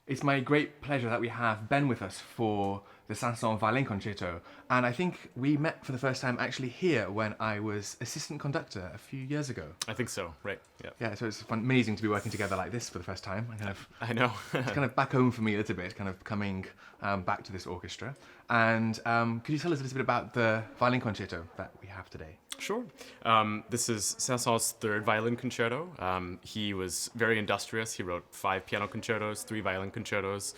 It's my great pleasure that we have Ben with us for the Saint-Saëns Violin Concerto. And I think we met for the first time actually here when I was assistant conductor a few years ago. I think so, right, yeah. Yeah, so it's amazing to be working together like this for the first time. I know. It's kind of back home for me a little bit, kind of coming back to this orchestra. And could you tell us a little bit about the violin concerto that we have today? Sure. This is Saint-Saëns' third violin concerto. He was very industrious. He wrote 5 piano concertos, 3 violin concertos,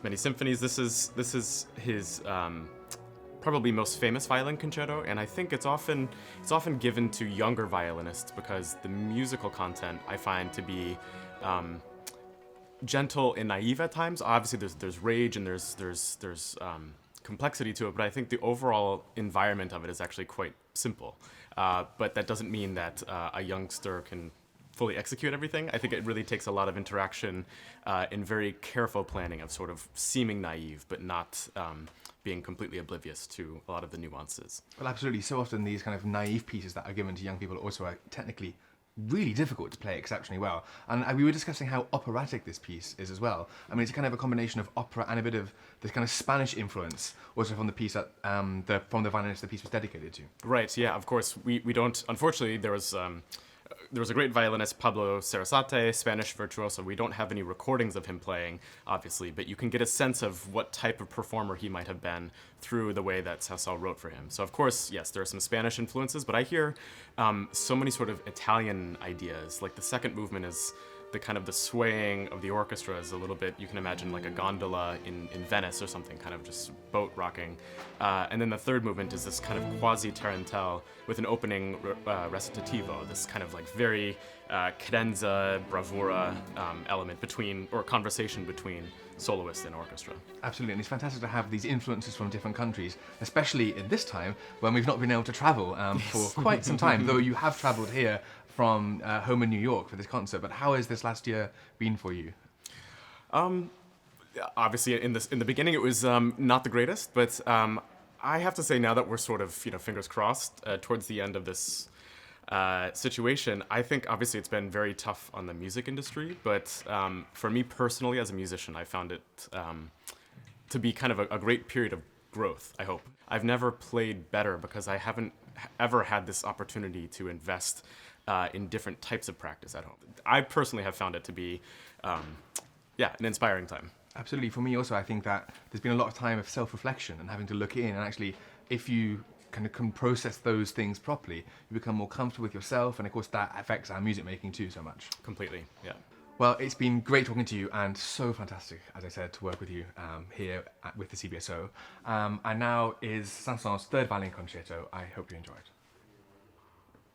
many symphonies. This is his probably most famous violin concerto, and I think it's often given to younger violinists because the musical content I find to be gentle and naive at times. Obviously, there's rage and there's complexity to it, but I think the overall environment of it is actually quite simple. But that doesn't mean that a youngster can fully execute everything. I think it really takes a lot of interaction and very careful planning of sort of seeming naive, but not being completely oblivious to a lot of the nuances. Well, absolutely. So often these kind of naive pieces that are given to young people also are technically really difficult to play exceptionally well. And we were discussing how operatic this piece is as well. I mean, it's kind of a combination of opera and a bit of this kind of Spanish influence also from the piece that, from the violinist the piece was dedicated to. Right, yeah, of course. We don't, unfortunately, there was a great violinist, Pablo Sarasate, Spanish virtuoso. We don't have any recordings of him playing, obviously, but you can get a sense of what type of performer he might have been through the way that Saint-Saëns wrote for him. So, of course, yes, there are some Spanish influences, but I hear so many sort of Italian ideas. Like the second movement is the kind of the swaying of the orchestra is a little bit, you can imagine like a gondola in Venice or something, kind of just boat rocking. And then the third movement is this kind of quasi-tarantelle with an opening recitativo, this kind of like very cadenza, bravura element between, or conversation between soloist and orchestra. Absolutely, and it's fantastic to have these influences from different countries, especially at this time when we've not been able to travel for quite some time, though you have travelled here from home in New York for this concert. But how has this last year been for you? Obviously, in the beginning, it was not the greatest, but I have to say now that we're sort of, fingers crossed towards the end of this situation, I think obviously it's been very tough on the music industry, but for me personally as a musician, I found it to be kind of a great period of growth, I hope. I've never played better because I haven't ever had this opportunity to invest in different types of practice at home. I personally have found it to be, an inspiring time. Absolutely. For me also, I think that there's been a lot of time of self-reflection and having to look in, and actually, if you kind of can process those things properly, you become more comfortable with yourself, and of course that affects our music making too so much. Completely, yeah. Well, it's been great talking to you, and so fantastic, as I said, to work with you here with the CBSO. And now is Saint-Saëns' third violin concerto. I hope you enjoy it.